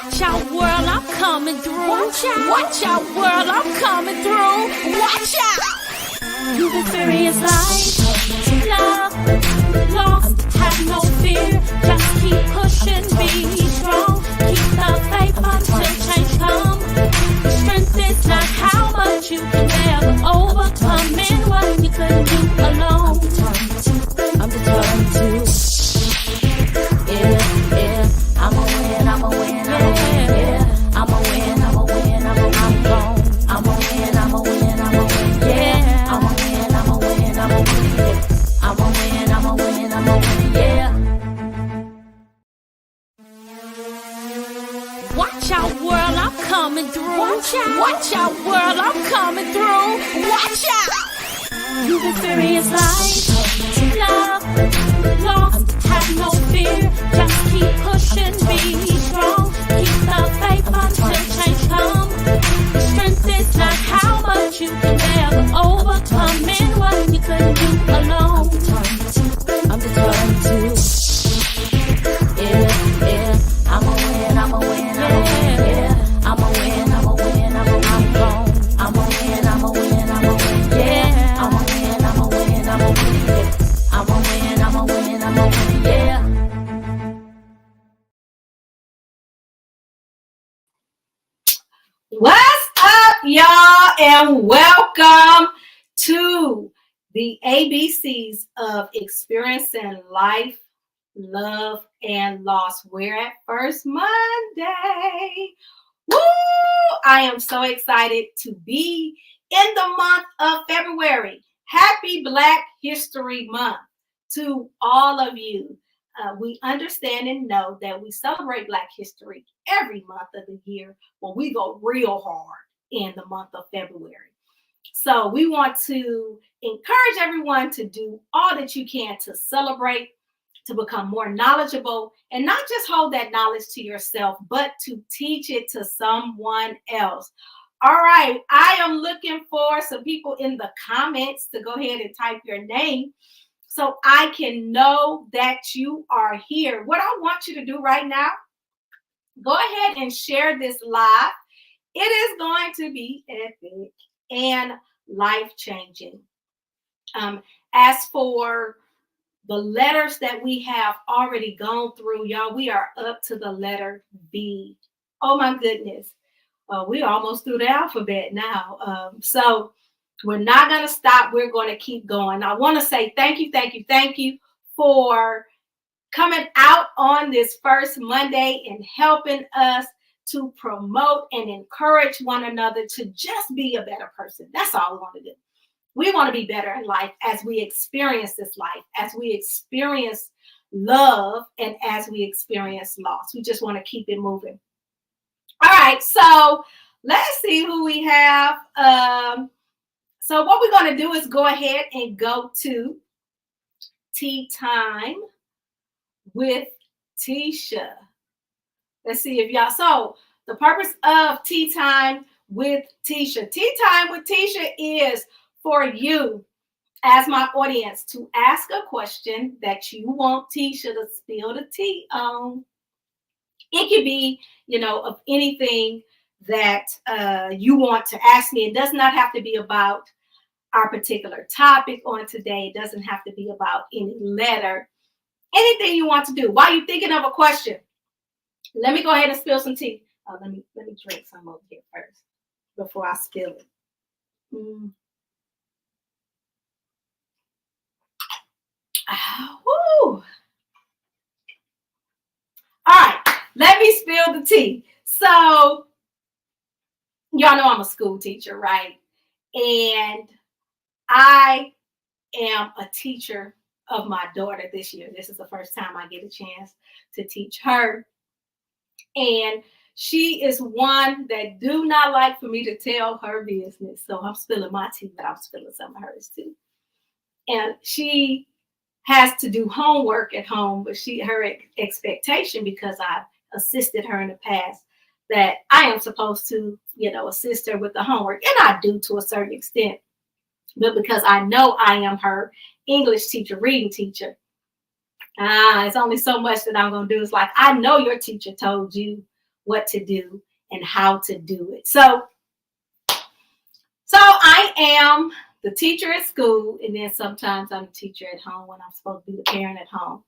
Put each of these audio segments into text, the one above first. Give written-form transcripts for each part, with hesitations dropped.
Watch out, world, I'm coming through. Watch out, world, I'm coming through. Watch out. You've experienced life, love, lost, have no fear. Just keep pushing, be strong. Keep the faith until change comes. Strength is not how much you can ever overcome and what you couldn't do alone. I'm determined to. Yeah, I'ma win, I'ma win, I'ma win, yeah. I'ma win, I'ma win, I'm gone. I'ma win, I'ma win, I'ma win, yeah. I'ma win, I'ma win, I'ma win, yeah. I'ma win, I'ma win, I'ma win, yeah. Watch out, world, I'm coming through. Watch out, world, I'm coming through. Watch out. You've experienced life, love, lost, have no fear. Just keep pushing, be strong. Keep the faith until change comes. Strength is not how much you can ever overcome and what you couldn't do alone. I'm determined to. Yeah, I'ma win, I'ma win, I'ma win, yeah. I'ma win, I'ma win, I'm gone. I'ma win, I'ma win, I'ma win, yeah. I'ma win, I'ma win, I'ma win, yeah. I'ma win, I'ma win, I'ma win, yeah. What's up, y'all, and welcome to the ABCs of experiencing life, love, and loss. We're at First Monday. Woo! I am so excited to be in the month of February. Happy Black History Month to all of you. We understand and know that we celebrate Black history every month of the year, but we go real hard in the month of February. So we want to encourage everyone to do all that you can to celebrate, to become more knowledgeable, and not just hold that knowledge to yourself, but to teach it to someone else. All right, I am looking for some people in the comments to go ahead and type your name so I can know that you are here. What I want you to do right now, go ahead and share this live. It is going to be epic and life-changing. As for the letters that we have already gone through, y'all, we are up to the letter B. Oh my goodness. We almost through the alphabet now. So we're not going to stop. We're going to keep going. I want to say thank you for coming out on this first Monday and helping us to promote and encourage one another to just be a better person. That's all we want to do. We want to be better in life as we experience this life, as we experience love, and as we experience loss. We just want to keep it moving. All right, so let's see who we have. So what we're going to do is go ahead and go to Tea Time with Tisha. Let's see if y'all, so the purpose of Tea Time with Tisha. Tea Time with Tisha is for you as my audience to ask a question that you want Tisha to spill the tea on. It could be, of anything that you want to ask me. It does not have to be about our particular topic on today. It doesn't have to be about any letter. Anything you want to do. While you're thinking of a question, let me go ahead and spill some tea. Let me drink some over here first before I spill it. Woo. All right, let me spill the tea. So, y'all know I'm a school teacher, right? And I am a teacher of my daughter this year. This is the first time I get a chance to teach her. And she is one that do not like for me to tell her business. So I'm spilling my tea, but I'm spilling some of hers too. And she has to do homework at home, but her expectation, because I've assisted her in the past, that I am supposed to, assist her with the homework. And I do to a certain extent. But because I know I am her English teacher, reading teacher, it's only so much that I'm going to do. It's like, I know your teacher told you what to do and how to do it. So I am the teacher at school, and then sometimes I'm the teacher at home when I'm supposed to be the parent at home.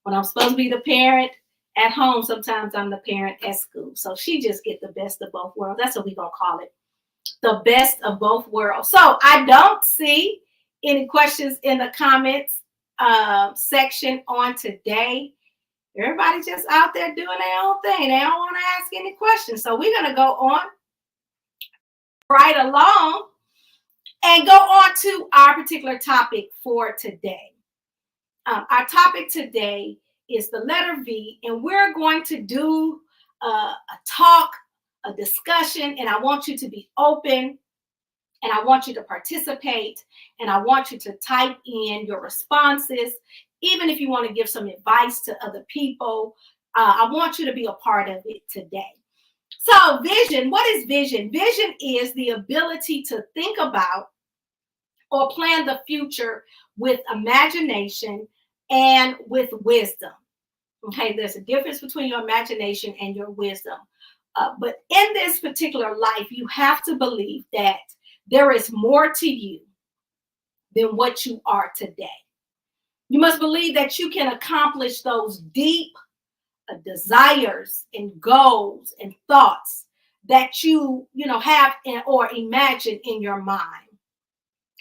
When I'm supposed to be the parent at home, sometimes I'm the parent at school. So she just get the best of both worlds. That's what we're going to call it, the best of both worlds. So I don't see any questions in the comments section on today. Everybody's just out there doing their own thing. They don't want to ask any questions. So we're going to go on right along and go on to our particular topic for today. Our topic today is the letter V, and we're going to do a talk, a discussion, and I want you to be open, and I want you to participate, and I want you to type in your responses, even if you want to give some advice to other people. I want you to be a part of it today. So vision, what is vision? Vision is the ability to think about or plan the future with imagination and with wisdom. Okay, there's a difference between your imagination and your wisdom. But in this particular life, you have to believe that there is more to you than what you are today. You must believe that you can accomplish those deep desires and goals and thoughts that you have or imagine in your mind.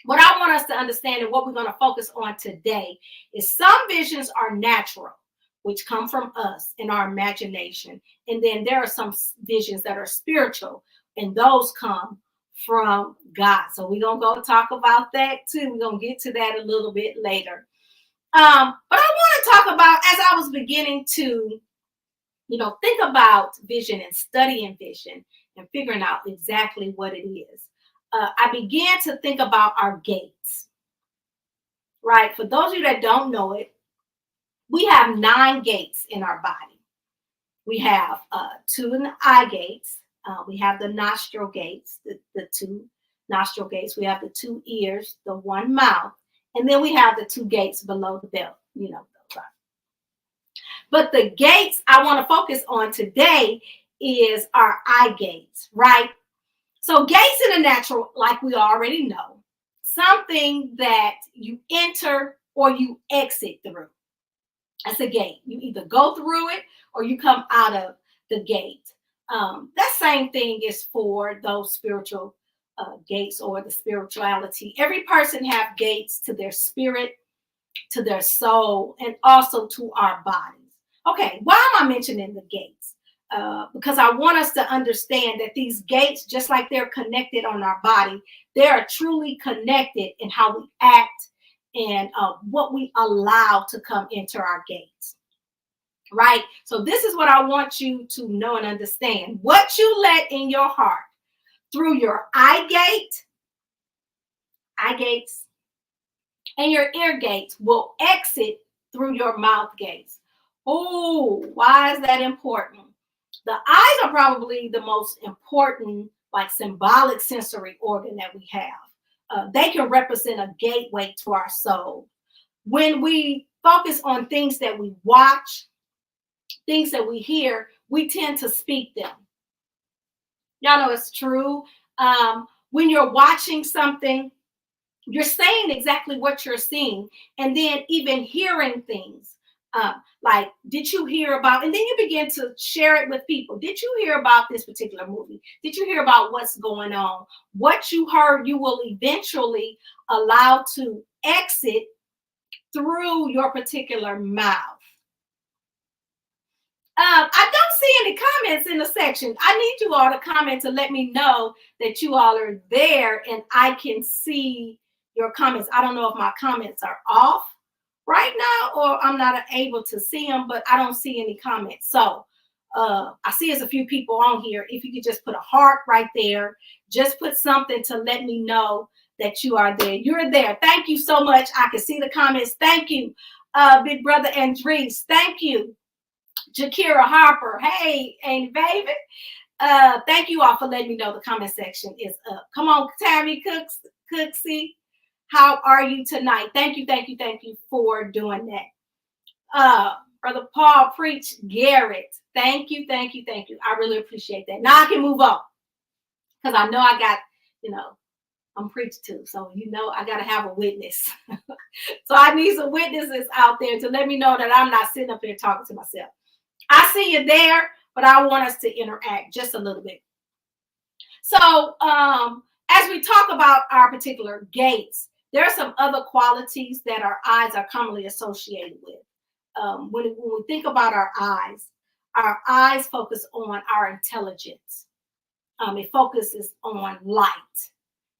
What I want us to understand and what we're going to focus on today is some visions are natural, which come from us in our imagination. And then there are some visions that are spiritual, and those come from God. So we're going to go talk about that too. We're going to get to that a little bit later. But I want to talk about, as I was beginning to, think about vision and studying vision and figuring out exactly what it is. I began to think about our gates, right? For those of you that don't know it, we have 9 gates in our body. We have 2 in the eye gates. We have the nostril gates, the 2 nostril gates. We have the 2 ears, the 1 mouth, and then we have the 2 gates below the belt, But the gates I want to focus on today is our eye gates, right? So gates in the natural, like we already know, something that you enter or you exit through. That's a gate. You either go through it or you come out of the gate. That same thing is for those spiritual gates or the spirituality. Every person have gates to their spirit, to their soul, and also to our bodies. Okay, why am I mentioning the gates? Because I want us to understand that these gates, just like they're connected on our body, they are truly connected in how we act and what we allow to come into our gates, right? So this is what I want you to know and understand. What you let in your heart through your eye gates, and your ear gates will exit through your mouth gates. Oh, why is that important? The eyes are probably the most important, like symbolic sensory organ that we have. They can represent a gateway to our soul. When we focus on things that we watch, things that we hear, we tend to speak them. Y'all know it's true. When you're watching something, you're saying exactly what you're seeing, and then even hearing things. Like, did you hear about, and then you begin to share it with people. Did you hear about this particular movie? Did you hear about what's going on? What you heard, you will eventually allow to exit through your particular mouth. I don't see any comments in the section. I need you all to comment to let me know that you all are there and I can see your comments. I don't know if my comments are off right now or I'm not able to see them, but I don't see any comments. So I see there's a few people on here. If you could just put a heart right there, just put something to let me know that you are there. You're there. Thank you so much. I can see the comments. Thank you, big brother Andres. Thank you, Jakira Harper. Hey, ain't baby. Thank you all for letting me know the comment section is up. Come on, Tammy Cooksey. How are you tonight? Thank you for doing that. Brother Paul, preach Garrett. Thank you, thank you, thank you. I really appreciate that. Now I can move on because I know I got, I'm preached to. So, I got to have a witness. So I need some witnesses out there to let me know that I'm not sitting up here talking to myself. I see you there, but I want us to interact just a little bit. So as we talk about our particular gates, there are some other qualities that our eyes are commonly associated with. When we think about our eyes focus on our intelligence. It focuses on light.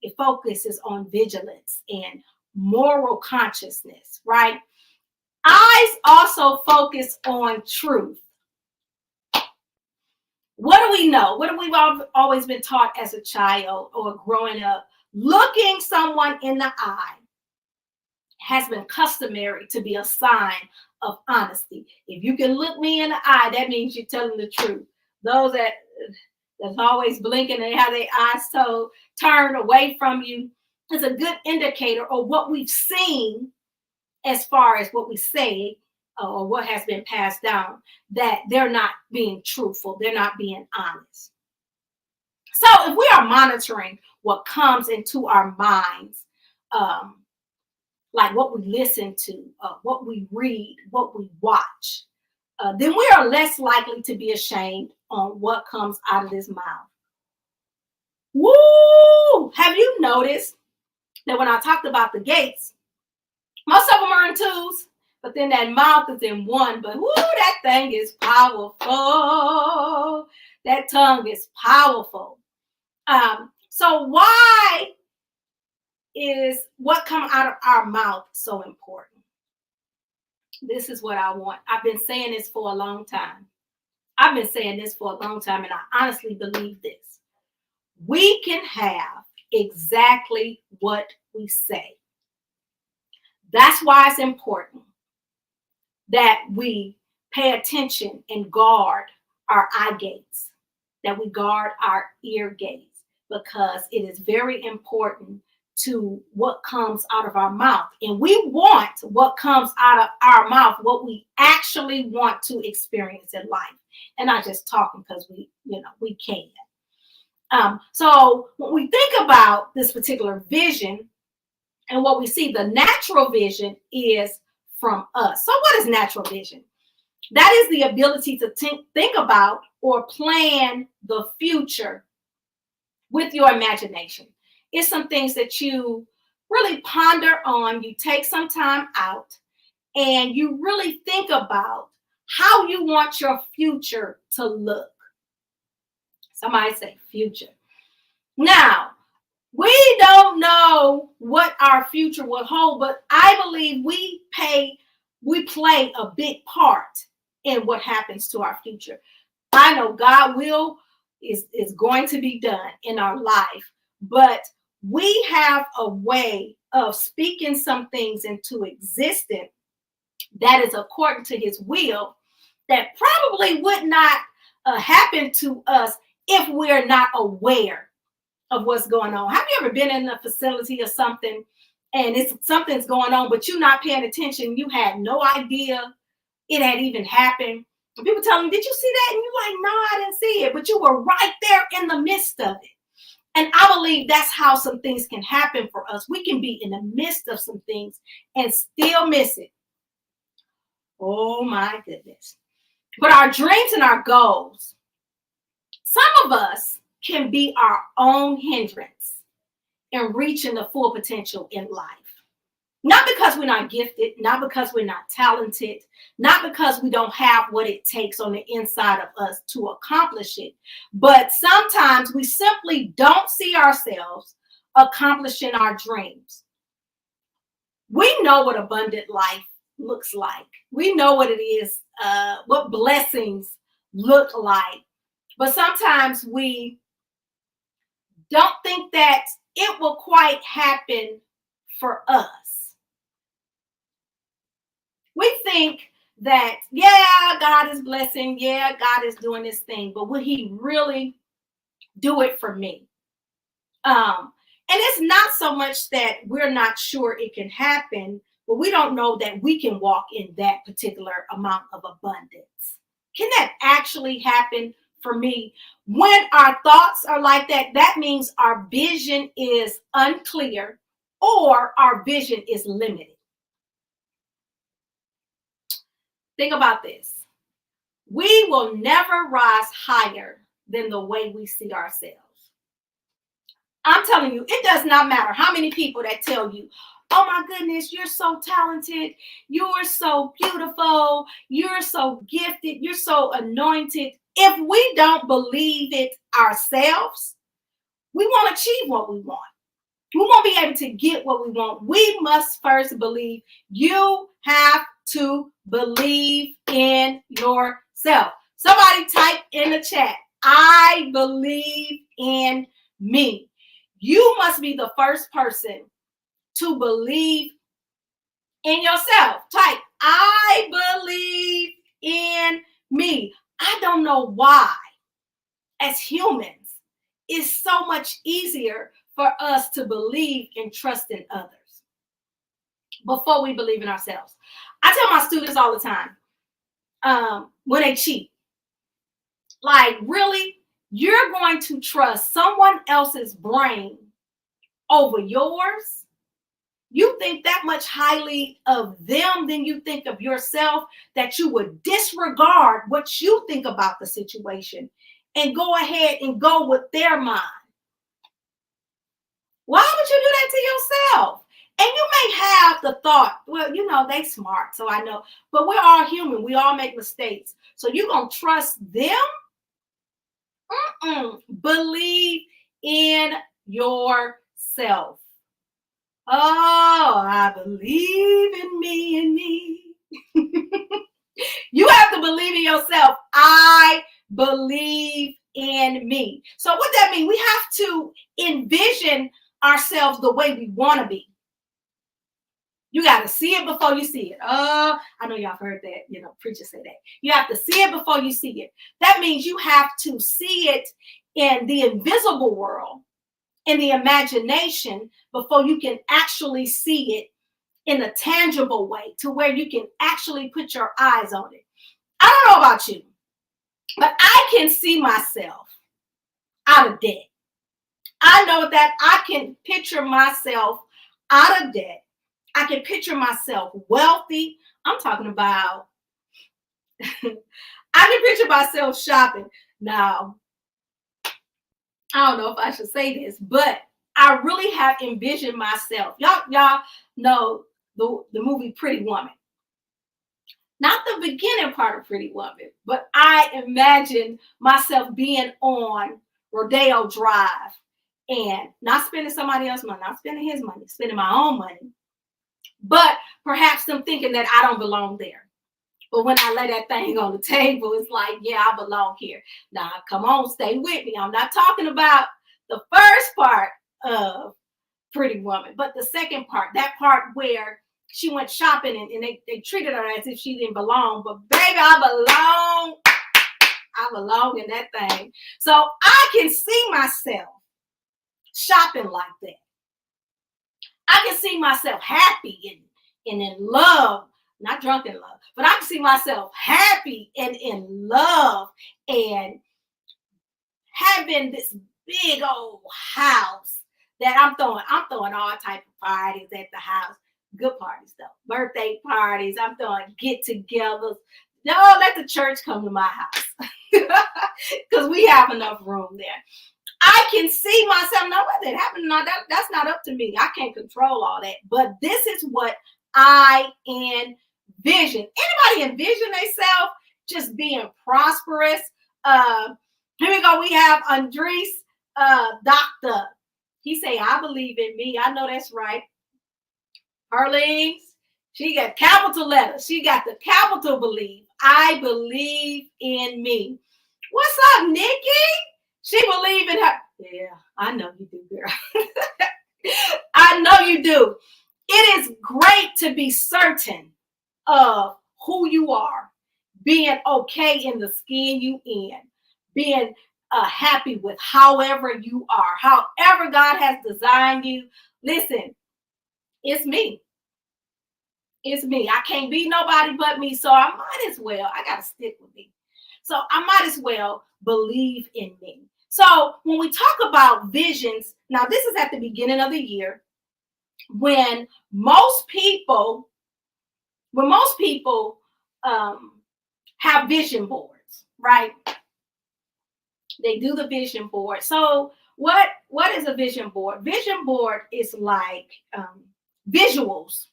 It focuses on vigilance and moral consciousness, right? Eyes also focus on truth. What do we know? What have we always been taught as a child or growing up? Looking someone in the eye has been customary to be a sign of honesty. If you can look me in the eye, that means you're telling the truth. Those that's always blinking and have their eyes so turned away from you is a good indicator of what we've seen as far as what we say or what has been passed down, that they're not being truthful, they're not being honest. So if we are monitoring what comes into our minds, like what we listen to, what we read, what we watch, then we are less likely to be ashamed on what comes out of this mouth. Woo! Have you noticed that when I talked about the gates, most of them are in twos, but then that mouth is in one. But woo, that thing is powerful. That tongue is powerful. So why is what comes out of our mouth so important? This is what I want. I've been saying this for a long time. And I honestly believe this. We can have exactly what we say. That's why it's important that we pay attention and guard our eye gates, that we guard our ear gates, because it is very important to what comes out of our mouth. And we want what comes out of our mouth, what we actually want to experience in life. And not just talking because we can. So when we think about this particular vision and what we see, the natural vision is from us. So what is natural vision? That is the ability to think about or plan the future with your imagination. It's some things that you really ponder on. You take some time out and you really think about how you want your future to look. Somebody say future. Now, we don't know what our future will hold, but I believe we play a big part in what happens to our future. I know God will is going to be done in our life, but we have a way of speaking some things into existence that is according to his will that probably would not happen to us if we're not aware of what's going on. Have you ever been in a facility or something and something's going on, but you're not paying attention? You had no idea it had even happened. And people tell me, did you see that? And you're like, no, I didn't see it. But you were right there in the midst of it. And I believe that's how some things can happen for us. We can be in the midst of some things and still miss it. Oh my goodness. But our dreams and our goals, some of us can be our own hindrance in reaching the full potential in life. Not because we're not gifted, not because we're not talented, not because we don't have what it takes on the inside of us to accomplish it, but sometimes we simply don't see ourselves accomplishing our dreams. We know what abundant life looks like. We know what it is, what blessings look like, but sometimes we don't think that it will quite happen for us. We think that, yeah, God is blessing. Yeah, God is doing this thing. But will he really do it for me? And it's not so much that we're not sure it can happen, but we don't know that we can walk in that particular amount of abundance. Can that actually happen for me? When our thoughts are like that, that means our vision is unclear or our vision is limited. Think about this. We will never rise higher than the way we see ourselves. I'm telling you, it does not matter how many people that tell you, oh my goodness, you're so talented, you're so beautiful, you're so gifted, you're so anointed. If we don't believe it ourselves, we won't achieve what we want. We won't be able to get what we want. We must first believe. You have to believe in yourself. Somebody type in the chat, I believe in me. You must be the first person to believe in yourself. Type, I believe in me. I don't know why, as humans, it's so much easier for us to believe and trust in others before we believe in ourselves. I tell my students all the time, when they cheat, like, really, you're going to trust someone else's brain over yours? You think that much highly of them than you think of yourself, that you would disregard what you think about the situation and go ahead and go with their mind? Why would you do that to yourself? And you may have the thought, well, you know, they smart, so I know. But we're all human. We all make mistakes. So you're going to trust them? Believe in yourself. Oh, I believe in me and me. You have to believe in yourself. I believe in me. So what that means, we have to envision ourselves the way we want to be. You got to see it before you see it. I know y'all heard that, you know, preachers say that. You have to see it before you see it. That means you have to see it in the invisible world, in the imagination, before you can actually see it in a tangible way, to where you can actually put your eyes on it. I don't know about you, but I can see myself out of debt. I know that I can picture myself out of debt. I can picture myself wealthy. I'm talking about, I can picture myself shopping. Now, I don't know if I should say this, but I really have envisioned myself. Y'all know the movie Pretty Woman. Not the beginning part of Pretty Woman, but I imagine myself being on Rodeo Drive and not spending somebody else's money, not spending his money, spending my own money. But perhaps them thinking that I don't belong there. But when I lay that thing on the table, it's like, yeah, I belong here. Now, come on, stay with me. I'm not talking about the first part of Pretty Woman, but the second part, that part where she went shopping and they treated her as if she didn't belong. But baby, I belong in that thing. So I can see myself shopping like that. I can see myself happy and in love, not drunk in love, but I can see myself happy and in love and having this big old house that I'm throwing all type of parties at the house. Good parties though, birthday parties. I'm throwing get-togethers. No, let the church come to my house because we have enough room there. I can see myself. Now, whether it happened or not, that's not up to me. I can't control all that. But this is what I envision. Anybody envision themselves just being prosperous? Here we go. We have Andres, Doctor. He say, I believe in me. I know that's right. Arlene, she got capital letters. She got the capital believe. I believe in me. What's up, Nikki? She believe in her. Yeah, I know you do, girl. I know you do. It is great to be certain of who you are, being okay in the skin you in, being happy with however you are, however God has designed you. Listen, it's me. It's me. I can't be nobody but me. So I might as well, I got to stick with me. So I might as well believe in me. So when we talk about visions, now this is at the beginning of the year when most people, um, have vision boards, right? They do the vision board. So what is a vision board? Vision board is like visuals,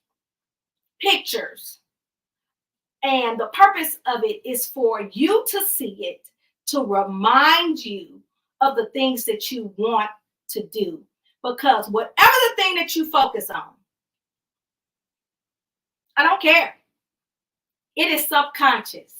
pictures, and the purpose of it is for you to see it, to remind you of the things that you want to do. Because whatever the thing that you focus on, I don't care. It is subconscious.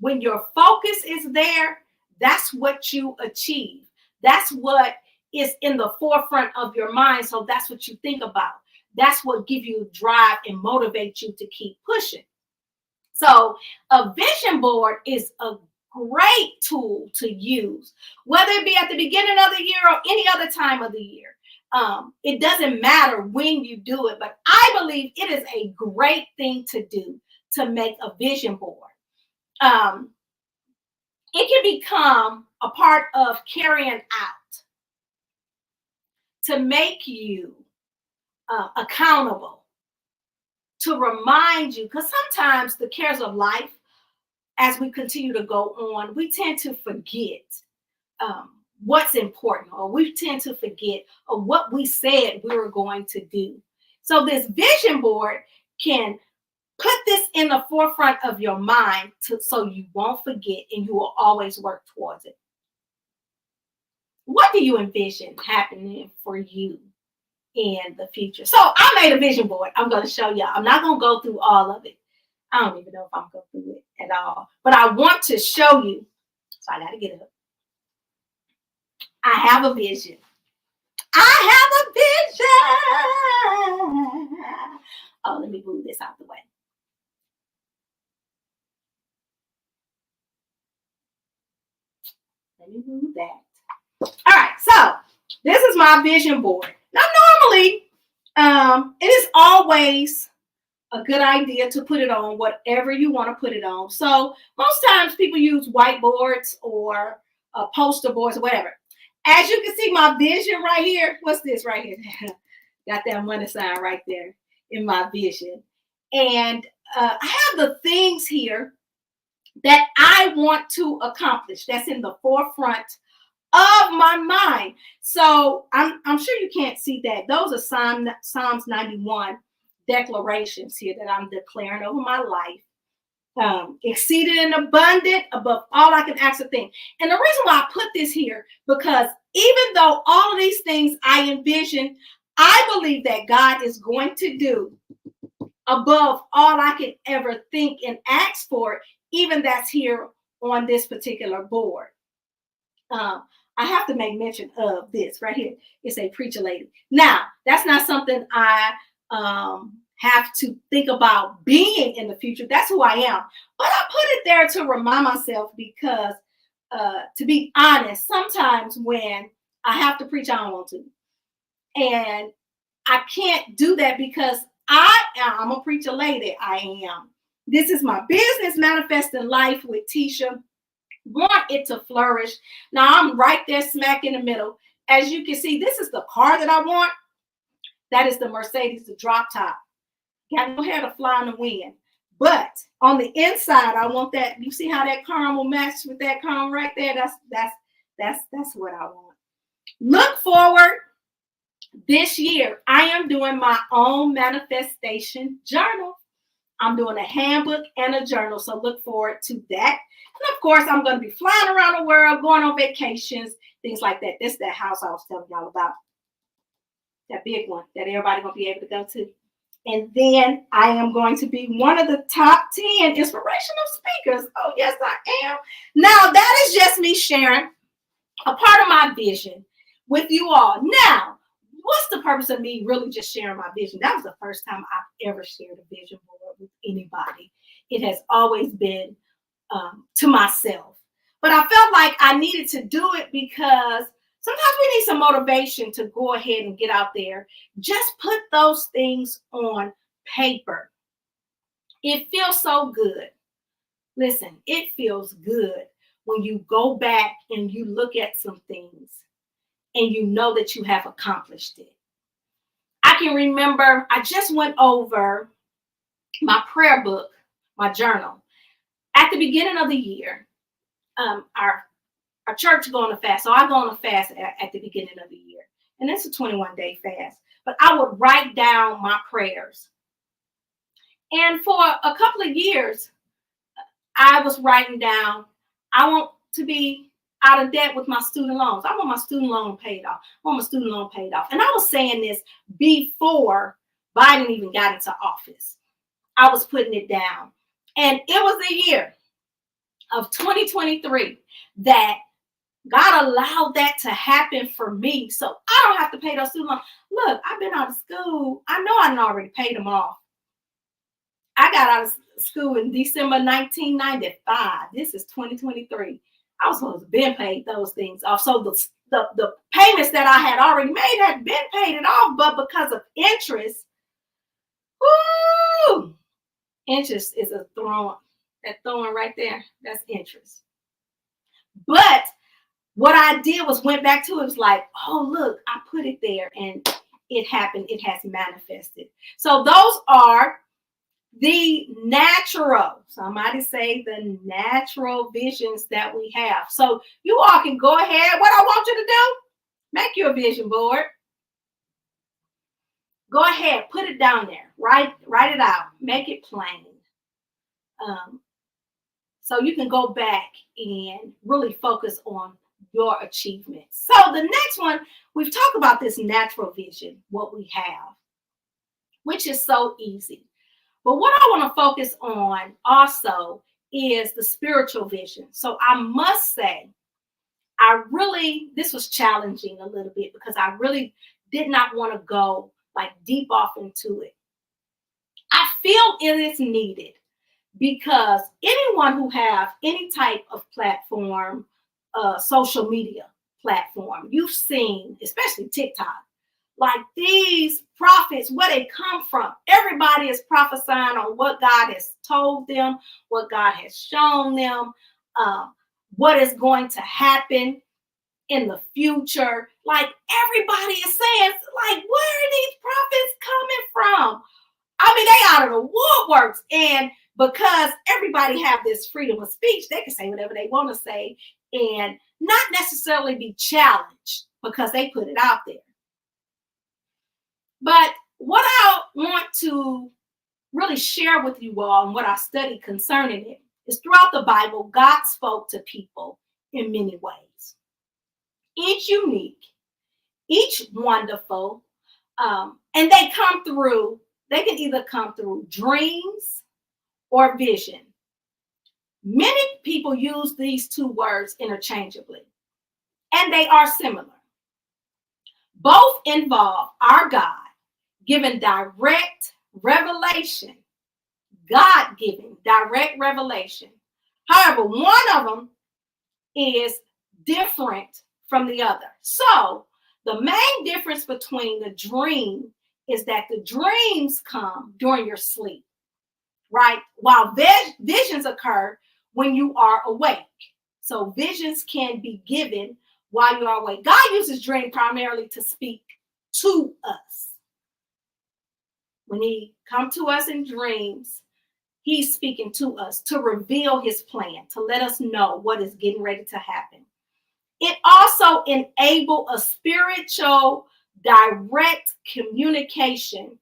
When your focus is there, that's what you achieve. That's what is in the forefront of your mind. So that's what you think about. That's what gives you drive and motivate you to keep pushing. So a vision board is a great tool to use, whether it be at the beginning of the year or any other time of the year. It doesn't matter when you do it, but I believe it is a great thing to do to make a vision board. It can become a part of carrying out to make you accountable, to remind you, because sometimes the cares of life, as we continue to go on, we tend to forget what's important, or we tend to forget of what we said we were going to do. So this vision board can put this in the forefront of your mind so you won't forget and you will always work towards it. What do you envision happening for you in the future? So I made a vision board. I'm going to show y'all. I'm not going to go through all of it. I don't even know if I'm going to go through it at all. But I want to show you. So I got to get up. I have a vision. I have a vision. Oh, let me move this out the way. Let me move that. All right, so this is my vision board. Now, normally, it is always a good idea to put it on whatever you want to put it on. So most times people use whiteboards or poster boards or whatever. As you can see, my vision right here. What's this right here? Got that money sign right there in my vision. And I have the things here that I want to accomplish. That's in the forefront of my mind. So I'm sure you can't see that. Those are Psalms 91 declarations here that I'm declaring over my life. Exceeded and abundant above all I can ask or think. And the reason why I put this here, because even though all of these things I envision, I believe that God is going to do above all I can ever think and ask for, even that's here on this particular board. I have to make mention of this right here. It's a preacher lady. Now, that's not something I have to think about being in the future. That's who I am. But I put it there to remind myself because, to be honest, sometimes when I have to preach, I don't want to. And I can't do that because I'm a preacher lady. I am. This is my business, Manifesting Life with Tisha. Want it to flourish. Now I'm right there smack in the middle. As you can see, this is the car that I want. That is the Mercedes, the drop top. Got no hair to fly in the wind. But on the inside, I want that. You see how that caramel matched with that caramel right there? That's what I want. Look forward. This year, I am doing my own manifestation journal. I'm doing a handbook and a journal, so look forward to that. And of course, I'm going to be flying around the world, going on vacations, things like that. This is that house I was telling y'all about, that big one that everybody going to be able to go to. And then I am going to be one of the top 10 inspirational speakers. Oh, yes, I am. Now, that is just me sharing a part of my vision with you all. Now, what's the purpose of me really just sharing my vision? That was the first time I've ever shared a vision board with anybody. It has always been to myself. But I felt like I needed to do it because sometimes we need some motivation to go ahead and get out there. Just put those things on paper. It feels so good. Listen, it feels good when you go back and you look at some things and you know that you have accomplished it. I can remember I just went over my prayer book, my journal, at the beginning of the year. Our church go on a fast, so I go on a fast at the beginning of the year, and it's a 21-day fast. But I would write down my prayers, and for a couple of years, I was writing down, I want to be out of debt with my student loans. I want my student loan paid off. I want my student loan paid off. And I was saying this before Biden even got into office. I was putting it down. And it was a year of 2023 that God allowed that to happen for me. So I don't have to pay those student loans. Look, I've been out of school. I know I already paid them off. I got out of school in December 1995. This is 2023. I was supposed to have been paid those things off. So the payments that I had already made had been paid it off, but because of interest, woo, interest is a thorn. That thorn right there, that's interest. But what I did was went back to it. It was like, oh, look, I put it there and it happened. It has manifested. So those are the natural, somebody say the natural visions that we have. So you all can go ahead. What I want you to do, make your vision board. Go ahead, put it down there. Write it out. Make it plain. So you can go back and really focus on your achievements. So the next one, we've talked about this natural vision, what we have, which is so easy. But what I want to focus on also is the spiritual vision. So I must say, this was challenging a little bit because I really did not want to go like deep off into it. I feel it is needed because anyone who have any type of platform, social media platform, you've seen, especially TikTok, like these prophets, where they come from. Everybody is prophesying on what God has told them, what God has shown them, what is going to happen in the future. Like everybody is saying, like, where are these prophets coming from? I mean, they out of the woodworks. And because everybody have this freedom of speech, they can say whatever they want to say and not necessarily be challenged because they put it out there. But what I want to really share with you all and what I studied concerning it is throughout the Bible, God spoke to people in many ways. Each unique, each wonderful, and they can either come through dreams or vision. Many people use these two words interchangeably, and they are similar. Both involve our God given direct revelation, God-given direct revelation. However, one of them is different from the other. So the main difference between the dream is that the dreams come during your sleep, right? While visions occur when you are awake. So visions can be given while you are awake. God uses dream primarily to speak to us. When he comes to us in dreams, he's speaking to us to reveal his plan, to let us know what is getting ready to happen. It also enables a spiritual, direct communication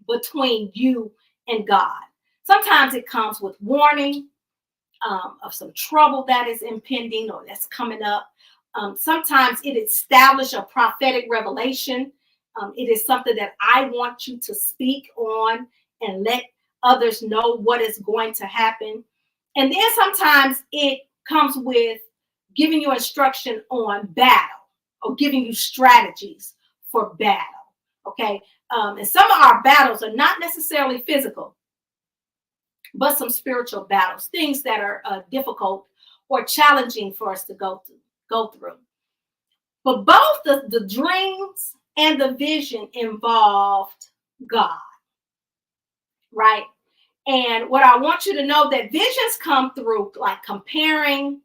between you and God. Sometimes it comes with warning of some trouble that is impending or that's coming up. Sometimes it establishes a prophetic revelation. It is something that I want you to speak on and let others know what is going to happen. And then sometimes it comes with giving you instruction on battle or giving you strategies for battle. Okay. And some of our battles are not necessarily physical, but some spiritual battles, things that are difficult or challenging for us to go through. But both the dreams and the vision involved God, right? And what I want you to know, that visions come through like comparing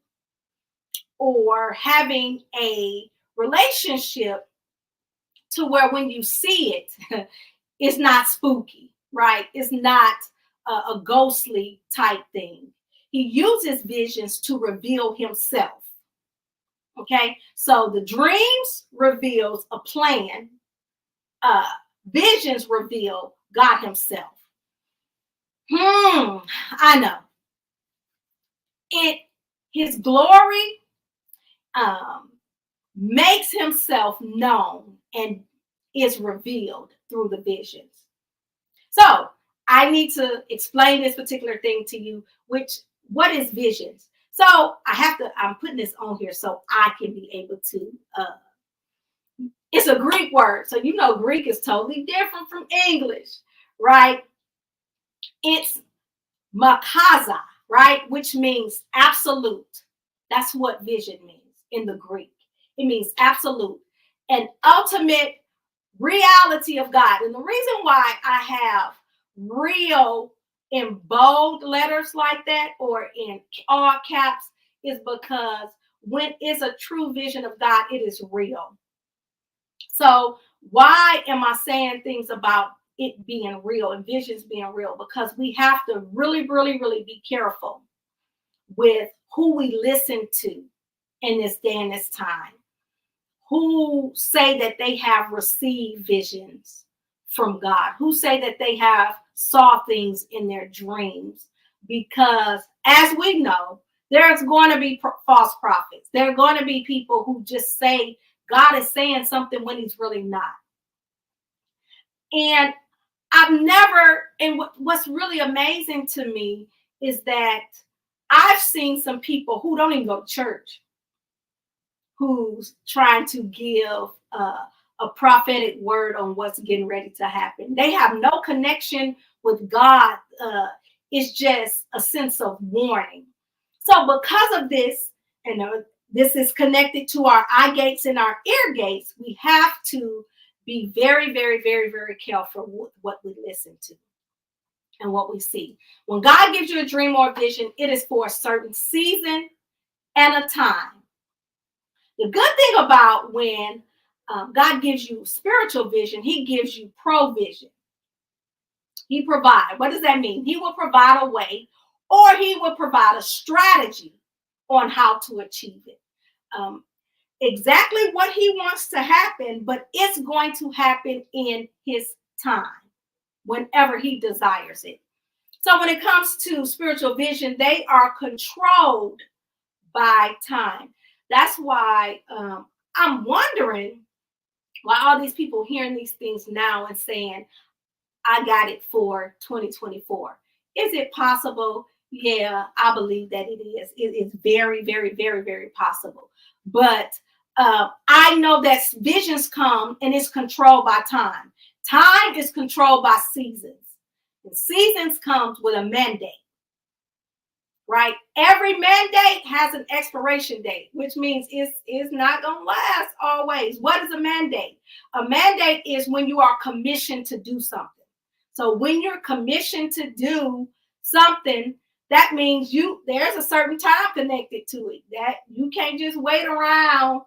or having a relationship to where when you see it, it's not spooky, right? It's not a ghostly type thing. He uses visions to reveal himself. Okay, so the dreams reveals a plan. Visions reveal God himself. I know. His glory makes himself known and is revealed through the visions. So I need to explain this particular thing to you, what is visions? So I'm putting this on here so I can be able to, it's a Greek word. So you know Greek is totally different from English, right? It's makaza, right? Which means absolute. That's what vision means in the Greek. It means absolute and ultimate reality of God. And the reason why I have real in bold letters like that or in all caps is because when it's a true vision of God, it is real. So why am I saying things about it being real and visions being real? Because we have to really, really, really be careful with who we listen to in this day and this time, who say that they have received visions from God, who say that they have saw things in their dreams. Because as we know, there's going to be false prophets. There are going to be people who just say God is saying something when he's really not. And what's really amazing to me is that I've seen some people who don't even go to church, who's trying to give a prophetic word on what's getting ready to happen. They have no connection with God. It's just a sense of warning. So because of this, and this is connected to our eye gates and our ear gates, we have to be very, very, very, very careful what we listen to and what we see. When God gives you a dream or a vision, it is for a certain season and a time. The good thing about when God gives you spiritual vision, he gives you provision. He provides. What does that mean? He will provide a way, or he will provide a strategy on how to achieve it. Exactly what he wants to happen, but it's going to happen in his time, whenever he desires it. So when it comes to spiritual vision, they are controlled by time. That's why I'm wondering why all these people hearing these things now and saying, I got it for 2024. Is it possible? Yeah, I believe that it is. It is very, very, very, very possible. But I know that visions come and it's controlled by time. Time is controlled by seasons. And seasons comes with a mandate. Right? Every mandate has an expiration date, which means it's not going to last always. What is a mandate? A mandate is when you are commissioned to do something. So when you're commissioned to do something, that means there's a certain time connected to it, that you can't just wait around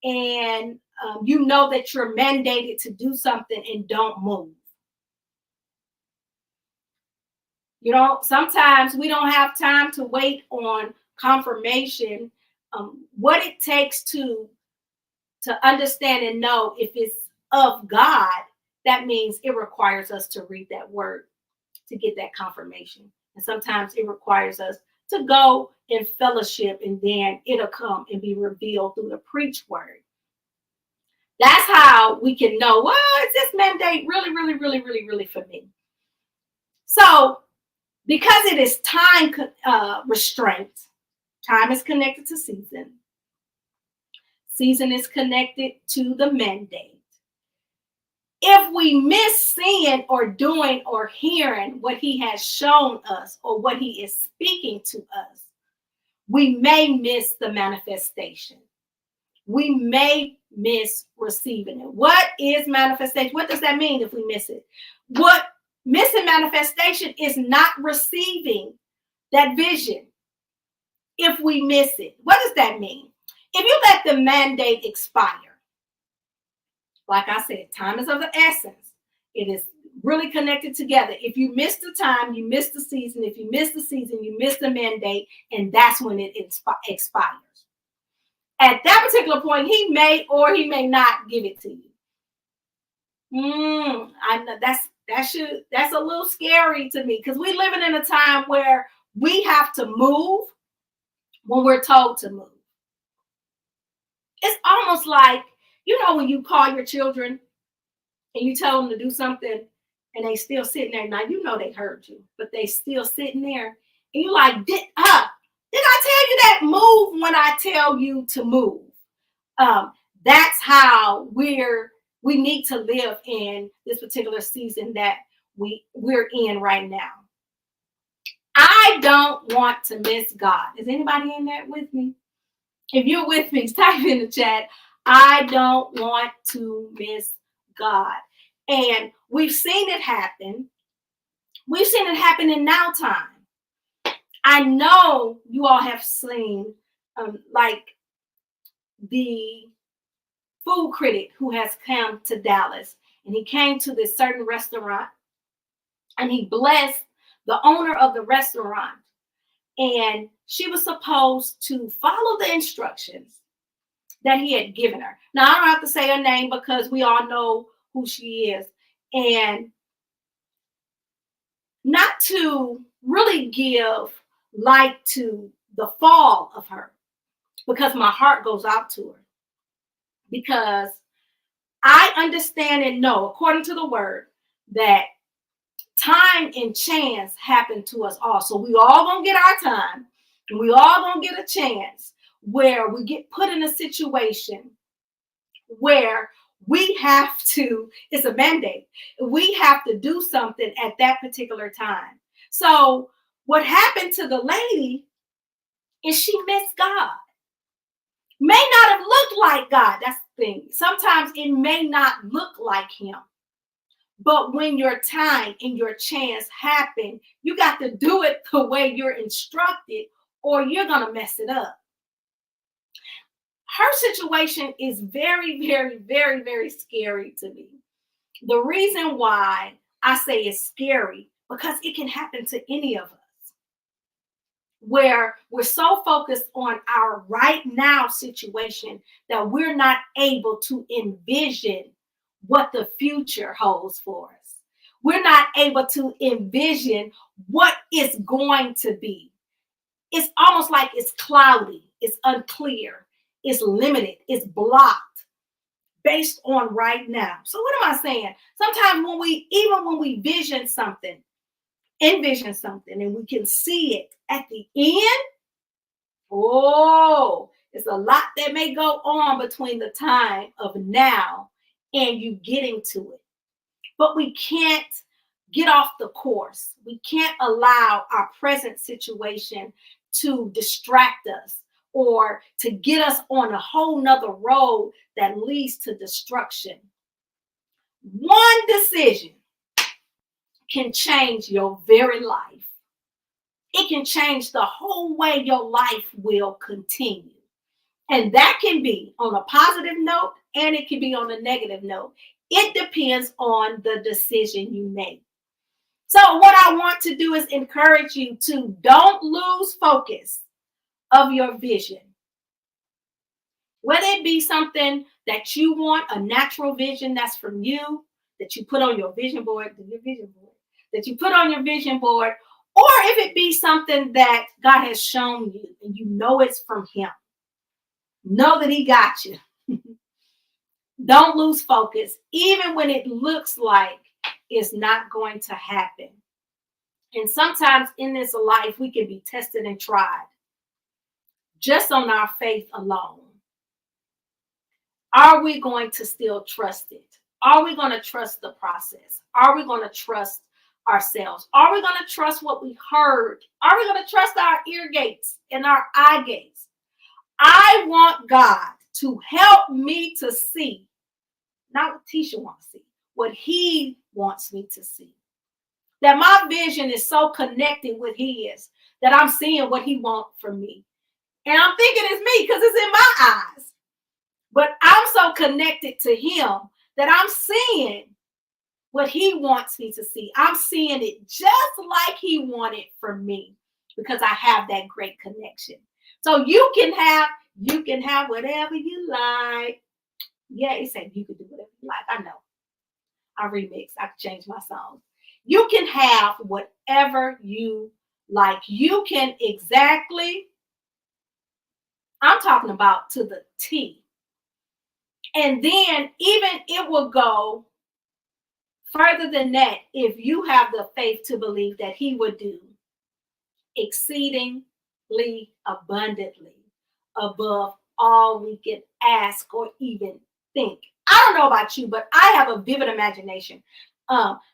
and you know that you're mandated to do something and don't move. You know, sometimes we don't have time to wait on confirmation. What it takes to understand and know if it's of God, that means it requires us to read that word to get that confirmation. And sometimes it requires us to go in fellowship, and then it'll come and be revealed through the preached word. That's how we can know, well, is this mandate really, really, really, really, really for me? So because it is time restraint, time is connected to season. Season is connected to the mandate. If we miss seeing or doing or hearing what he has shown us or what he is speaking to us, we may miss the manifestation. We may miss receiving it. What is manifestation? What does that mean if we miss it? What Missing manifestation is not receiving that vision if we miss it. What does that mean? If you let the mandate expire, like I said, time is of the essence. It is really connected together. If you miss the time, you miss the season. If you miss the season, you miss the mandate, and that's when it expires. At that particular point, he may or he may not give it to you. I know that's a little scary to me because we're living in a time where we have to move when we're told to move. It's almost like, when you call your children and you tell them to do something and they still sitting there. Now, they heard you, but they still sitting there. And you're like, did I tell you that? Move when I tell you to move. That's how we need to live in this particular season that we're in right now. I don't want to miss God. Is anybody in there with me? If you're with me, type in the chat. I don't want to miss God. And we've seen it happen. We've seen it happen in now time. I know you all have seen like the food critic who has come to Dallas, and he came to this certain restaurant and he blessed the owner of the restaurant, and she was supposed to follow the instructions that he had given her. Now, I don't have to say her name because we all know who she is, and not to really give light to the fall of her, because my heart goes out to her, because I understand and know, according to the word, that time and chance happen to us all. So we all gonna get our time, and we all gonna get a chance where we get put in a situation where we have to, it's a mandate, we have to do something at that particular time. So what happened to the lady is she missed God. May not have looked like God. That's the thing. Sometimes it may not look like him. But when your time and your chance happen, you got to do it the way you're instructed, or you're going to mess it up. Her situation is very, very, very, very scary to me. The reason why I say it's scary, because it can happen to any of us, where we're so focused on our right now situation that we're not able to envision what the future holds for us. We're not able to envision what it's going to be. It's almost like it's cloudy, it's unclear, it's limited, it's blocked based on right now. So what am I saying? Sometimes when we envision something, and we can see it at the end, it's a lot that may go on between the time of now and you getting to it. But we can't get off the course. We can't allow our present situation to distract us or to get us on a whole nother road that leads to destruction. One decision can change your very life. It can change the whole way your life will continue. And that can be on a positive note, and it can be on a negative note. It depends on the decision you make. So what I want to do is encourage you to don't lose focus of your vision. Whether it be something that you want, a natural vision that's from you, that you put on your vision board, that you put on your vision board, or if it be something that God has shown you and you know it's from him. Know that he got you. Don't lose focus, even when it looks like it's not going to happen. And sometimes in this life, we can be tested and tried just on our faith alone. Are we going to still trust it? Are we going to trust the process? Are we going to trust ourselves? Are we going to trust what we heard? Are we going to trust our ear gates and our eye gates? I want God to help me to see, not what Tisha wants to see, what he wants me to see. that my vision is so connected with his that I'm seeing what he wants from me. And I'm thinking it's me because it's in my eyes. But I'm so connected to him that I'm seeing what he wants me to see. I'm seeing it just like he wanted from me because I have that great connection. So you can have whatever you like. Yeah, it said you can do whatever you like. I know. I remix. I can change my song. You can have whatever you like. You can exactly, I'm talking about to the T. And then even it will go further than that if you have the faith to believe that he would do exceedingly abundantly above all we can ask or even think. I don't know about you, but I have a vivid imagination.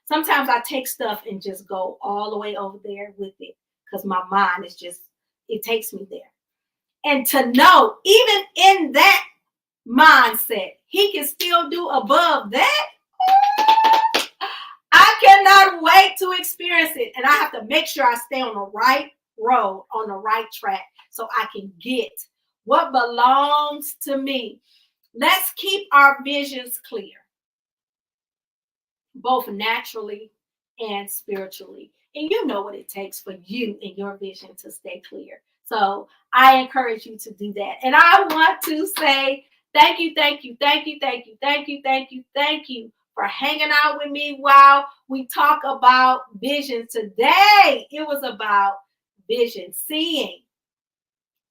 Sometimes I take stuff and just go all the way over there with it because my mind is just, it takes me there. And to know, even in that mindset, he can still do above that. I cannot wait to experience it. And I have to make sure I stay on the right road, on the right track, so I can get what belongs to me. Let's keep our visions clear, both naturally and spiritually. And you know what it takes for you and your vision to stay clear. So I encourage you to do that. And I want to say thank you, thank you, thank you, thank you, thank you, thank you, thank you for hanging out with me while we talk about vision. Today, it was about vision, seeing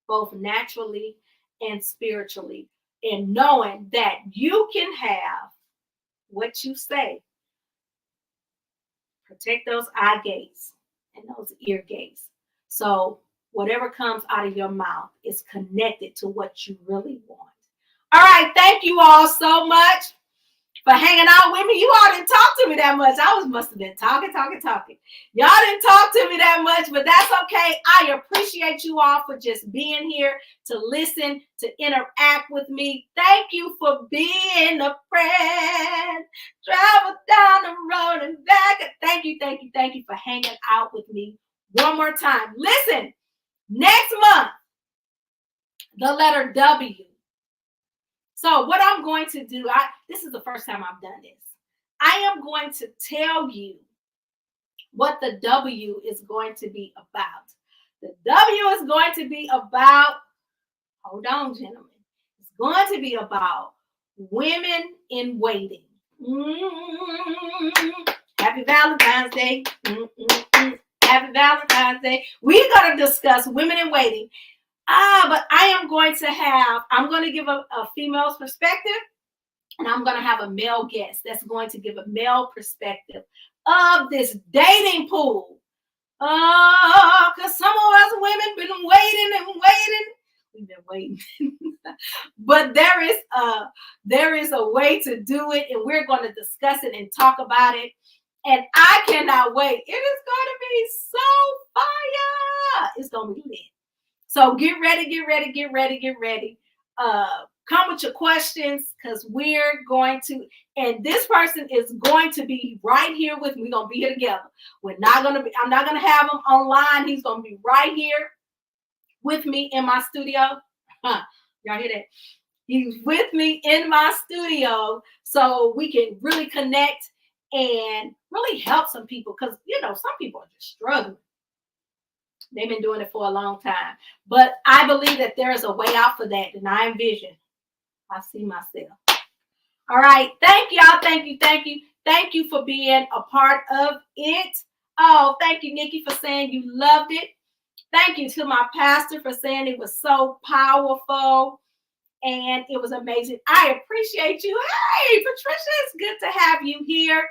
both naturally and spiritually, and knowing that you can have what you say. Protect those eye gates and those ear gates. So whatever comes out of your mouth is connected to what you really want. All right. Thank you all so much for hanging out with me. You all didn't talk to me that much. Must have been talking. Y'all didn't talk to me that much, but that's okay. I appreciate you all for just being here to listen, to interact with me. Thank you for being a friend. Travel down the road and back. Thank you for hanging out with me one more time. Listen, next month, the letter W. So what I'm going to do, this is the first time I've done this. I am going to tell you what the W is going to be about. The W is going to be about, hold on, gentlemen. It's going to be about women in waiting. Happy Valentine's Day. Happy Valentine's Day. We're going to discuss women in waiting. But I'm going to give a female's perspective, and I'm going to have a male guest that's going to give a male perspective of this dating pool. Because some of us women been waiting and waiting. We've been waiting. But there is a way to do it, and we're going to discuss it and talk about it. And I cannot wait. It is going to be so fire. It's going to be lit. So get ready. Come with your questions because we're going to, and this person is going to be right here with me. We're going to be here together. I'm not going to have him online. He's going to be right here with me in my studio. Y'all hear that? He's with me in my studio so we can really connect and really help some people because, some people are just struggling. They've been doing it for a long time. But I believe that there is a way out for that, and I envision. I see myself. All right. Thank y'all. Thank you. Thank you for being a part of it. Oh, thank you, Nikki, for saying you loved it. Thank you to my pastor for saying it was so powerful and it was amazing. I appreciate you. Hey, Patricia, it's good to have you here.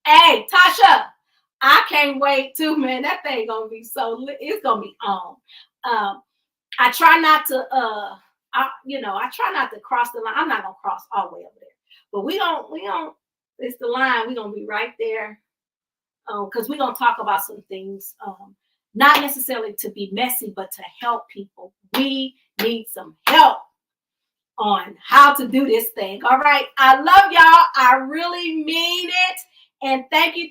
Hey, Tasha. I can't wait too, man. That thing gonna be so lit. It's gonna be on. I try not to I try not to cross the line. I'm not gonna cross all the way over there. But we don't it's the line. We're gonna be right there. Because we're gonna talk about some things, not necessarily to be messy, but to help people. We need some help on how to do this thing. All right. I love y'all. I really mean it. And thank you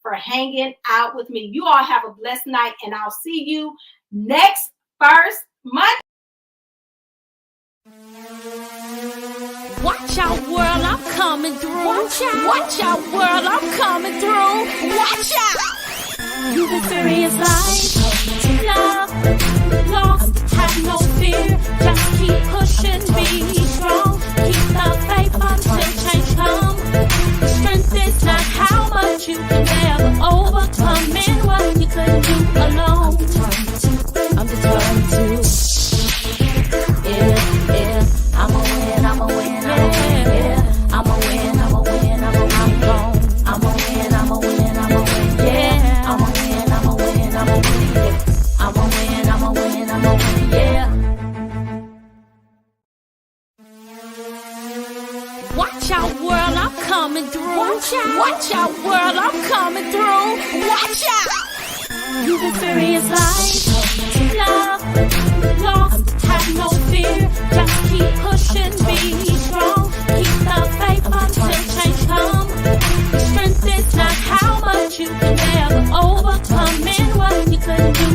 for hanging out with me. You all have a blessed night, and I'll see you next first Monday. Watch out, world, I'm coming through. Watch out, world, I'm coming through. Watch out. You've experienced life, love, lost, have no fear. Just keep pushing, be strong. Keep the faith until change comes. Strength is not how much you can ever overcome and what you couldn't do alone. I'm determined to. Yeah, I'ma win, yeah. I'ma win, I'm gone. I'ma win, yeah. I'ma win, yeah. I'ma win, yeah. Watch out, world, I'm coming through. Watch out, world, I'm coming through. Watch out. You've experienced life, love, lost, have no fear. Just keep pushing, be strong. Keep the faith until change comes. Strength is not how much you can ever overcome and what you couldn't do